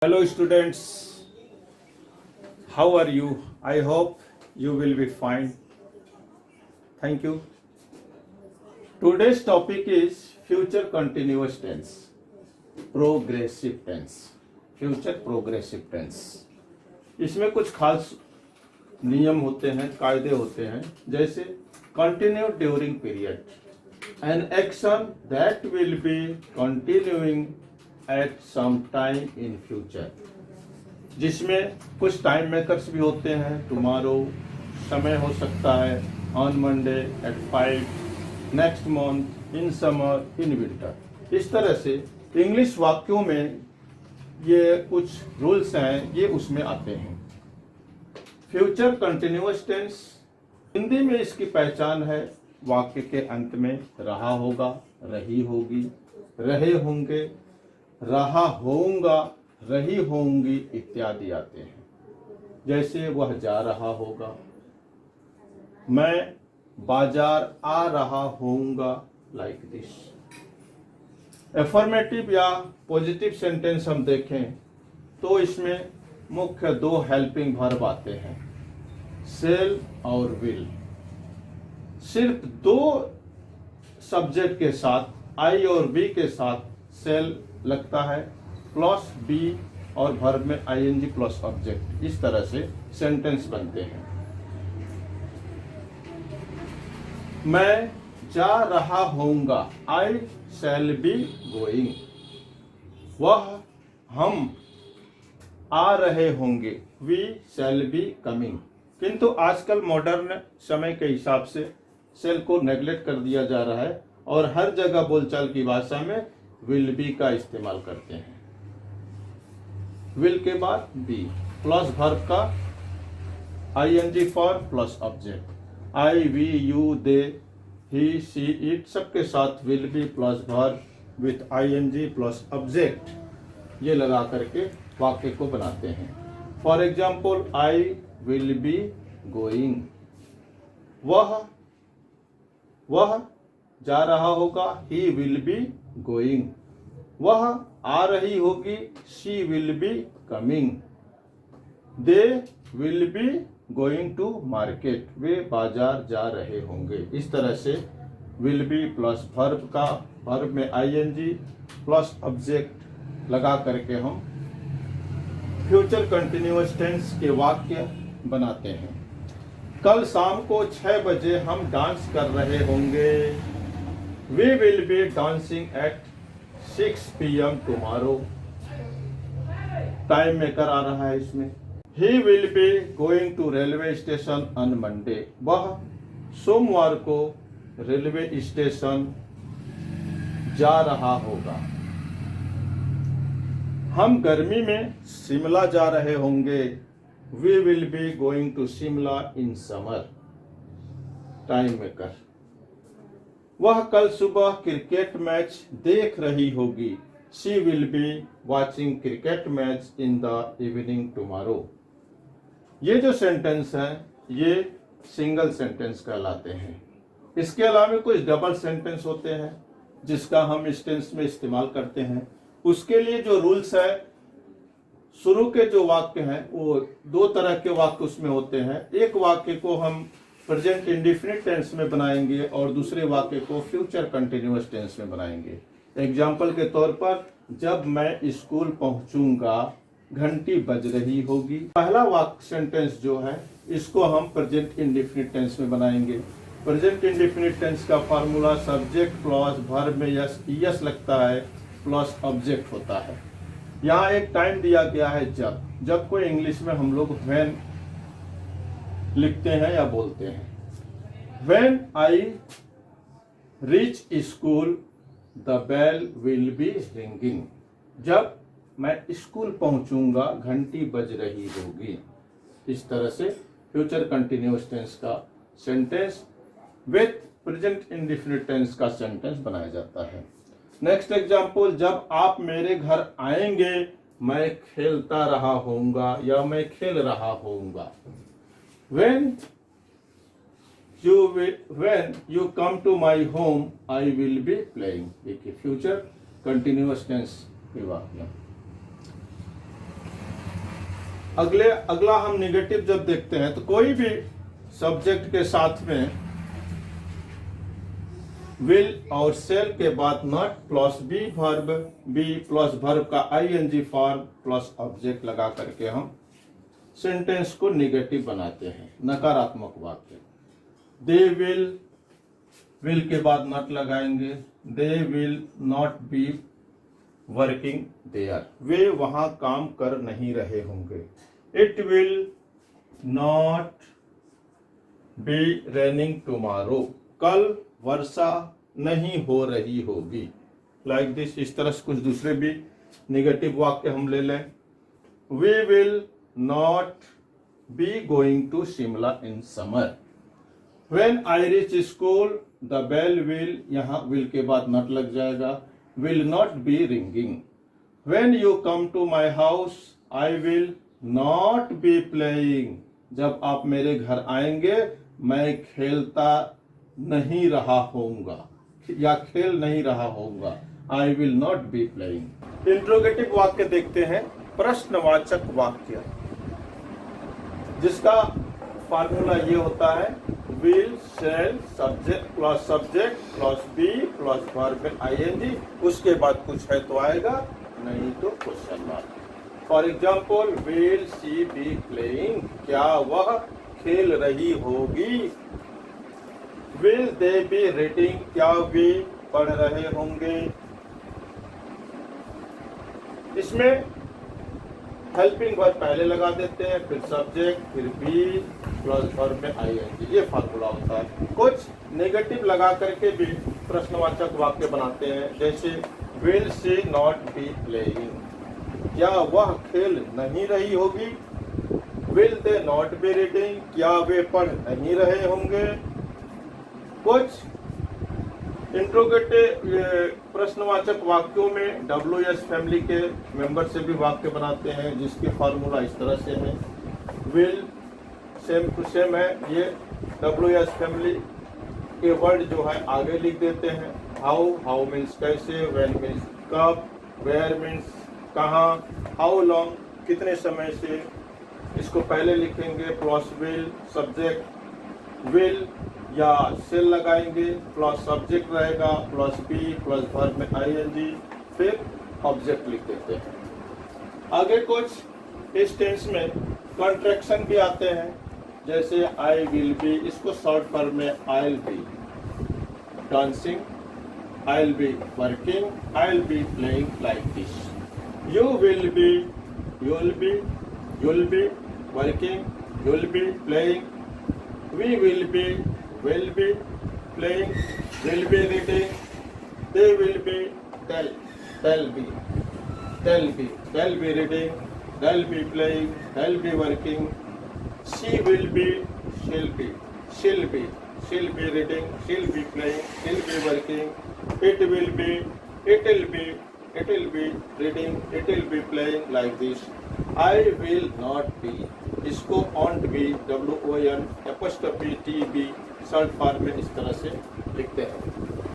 Hello students, how are you? I hope you will be fine. Thank you. Today's topic is future continuous tense, progressive tense, future progressive tense. इसमें कुछ खास नियम होते हैं, कायदे होते हैं, जैसे continue during period, an action that will be continuing at some time in future, जिसमें कुछ टाइम मेकर्स भी होते हैं. टुमारो समय हो सकता है, on Monday at 5, next month, in summer, in winter. इस तरह से इंग्लिश वाक्यों में ये कुछ रूल्स हैं, ये उसमें आते हैं. फ्यूचर कंटिन्यूअस टेंस, हिंदी में इसकी पहचान है वाक्य के अंत में रहा होगा, रही होगी, रहे होंगे, रहा होऊंगा, रही होंगी इत्यादि आते हैं. जैसे वह जा रहा होगा, मैं बाजार आ रहा होऊंगा, लाइक दिस. एफर्मेटिव या पॉजिटिव सेंटेंस हम देखें तो इसमें मुख्य दो हेल्पिंग वर्ब आते हैं, सेल और विल. सिर्फ दो सब्जेक्ट के साथ आई और बी के साथ सेल लगता है, प्लस बी और वर्ब में आईएनजी प्लस ऑब्जेक्ट. इस तरह से सेंटेंस बनते हैं. मैं जा रहा होऊंगा, आई शैल बी गोइंग. वह हम आ रहे होंगे, वी शैल बी कमिंग. किंतु आजकल मॉडर्न समय के हिसाब से सेल को नेग्लेक्ट कर दिया जा रहा है और हर जगह बोलचाल की भाषा में विल बी का इस्तेमाल करते हैं. विल के बाद बी प्लस वर्ब का ING form plus object. I, we, you, they, he, she, it सबके साथ will be plus verb with ING plus object ये लगा करके वाक्य को बनाते हैं. For example, I will be going. वह जा रहा होगा, ही विल बी गोइंग. वह आ रही होगी, she will be coming. They will be going to market. वे बाजार जा रहे होंगे. इस तरह से विल बी प्लस वर्ब का वर्ब में आईएनजी प्लस ऑब्जेक्ट लगा करके हम फ्यूचर कंटिन्यूअस टेंस के वाक्य बनाते हैं. कल शाम को 6 बजे हम डांस कर रहे होंगे. We will be dancing at 6 PM tomorrow. Time maker आ रहा है इसमें. He will be going to railway station on Monday. वह सोमवार को रेलवे स्टेशन जा रहा होगा. हम गर्मी में शिमला जा रहे होंगे. We will be going to Shimla in summer. Time maker. वह कल सुबह क्रिकेट मैच देख रही होगी. She will be watching cricket match in the evening tomorrow. ये जो सेंटेंस है ये सिंगल सेंटेंस कहलाते हैं. इसके अलावा कुछ डबल सेंटेंस होते हैं जिसका हम इस टेंस में इस्तेमाल करते हैं. उसके लिए जो रूल्स है, शुरू के जो वाक्य हैं वो दो तरह के वाक्य उसमें होते हैं. एक वाक्य को हम प्रेजेंट इंडेफिनिट टेंस में बनाएंगे और दूसरे वाक्य को फ्यूचर कंटिन्यूअस टेंस में बनाएंगे. एग्जाम्पल के तौर पर, जब मैं स्कूल पहुंचूंगा घंटी बज रही होगी. पहला वाक्य सेंटेंस जो है इसको हम प्रेजेंट इंडेफिनिट टेंस में बनाएंगे. प्रेजेंट इंडेफिनिट टेंस का फॉर्मूला सब्जेक्ट प्लस वर्ब में यस लगता है प्लस ऑब्जेक्ट होता है. यहाँ एक टाइम दिया गया है जब को इंग्लिश में हम लोग व्हेन लिखते हैं या बोलते हैं. When I reach school the bell will be ringing. जब मैं स्कूल पहुंचूंगा घंटी बज रही होगी. इस तरह से फ्यूचर कंटिन्यूअस टेंस का sentence with present indefinite tense का सेंटेंस बनाया जाता है. नेक्स्ट एग्जाम्पल, जब आप मेरे घर आएंगे मैं खेलता रहा होऊंगा या मैं खेल रहा होऊंगा. When you come to my home, I will be playing. एक फ्यूचर कंटिन्यूअस टेंस के वाक्य. अगला हम निगेटिव जब देखते हैं तो कोई भी सब्जेक्ट के साथ में विल और सेल के बाद not plus be plus verb का आईएनजी फॉर्म प्लस ऑब्जेक्ट लगा करके हम सेंटेंस को निगेटिव बनाते हैं, नकारात्मक वाक्य। दे विल के बाद नॉट लगाएंगे, they will not be working there, वे वहां काम कर नहीं रहे होंगे। It will not be raining tomorrow, कल वर्षा नहीं हो रही होगी। लाइक दिस, इस तरह से कुछ दूसरे भी निगेटिव वाक्य हम ले लें। We will not be going to Shimla in summer. When I reach school the bell will, यहाँ विल के बाद नॉट लग जाएगा, will not be ringing. When you come to my house I will not be playing, जब आप मेरे घर आएंगे मैं खेलता नहीं रहा होऊंगा या खेल नहीं रहा होऊंगा। आई will not be playing. Interrogative वाक्य देखते हैं, प्रश्नवाचक वाक्य, जिसका फार्मूला ये होता है will shall subject plus be plus verb ING, उसके बाद कुछ है तो आएगा, नहीं तो question mark. For example, will she be playing, क्या वह खेल रही होगी। विल दे बी रीडिंग, क्या वे पढ़ रहे होंगे। इसमें हेल्पिंग वर्ब पहले लगा देते हैं, फिर सब्जेक्ट, फिर बी प्लस वर्ब में आईएनजी, ये फार्मूला होता है। कुछ नेगेटिव लगा करके भी प्रश्नवाचक वाक्य बनाते हैं, जैसे will she not be playing, क्या वह खेल नहीं रही होगी। Will they not be reading, क्या वे पढ़ नहीं रहे होंगे। कुछ इंट्रोगेटिव प्रश्नवाचक वाक्यों में WS फैमिली के मेंबर से भी वाक्य बनाते हैं, जिसके फार्मूला इस तरह से है। विल सेम टू सेम है, ये WS फैमिली के वर्ड जो है आगे लिख देते हैं। हाउ मीन्स कैसे, व्हेन मीन्स कब, वेयर मीन्स कहाँ, हाउ लॉन्ग कितने समय से, इसको पहले लिखेंगे प्लस विल सब्जेक्ट, विल या सेल लगाएंगे, प्लस सब्जेक्ट रहेगा, प्लस बी प्लस वर्ब में आईएनजी, फिर ऑब्जेक्ट लिख देते हैं। आगे कुछ इस टेंस में कॉन्ट्रैक्शन भी आते हैं, जैसे आई विल बी, इसको शॉर्ट फॉर्म में आई will B dancing, I will be working, I will be playing, like this. You will be working, you will be playing, we will be playing, will be reading, they will be they'll be reading, they'll be playing, they'll be working, she will be she'll be reading, she'll be playing, she'll be working, it will be reading, it will be playing, like this. I will not be, इसको won't be, WON apostrophe TB short form में इस तरह से लिखते हैं।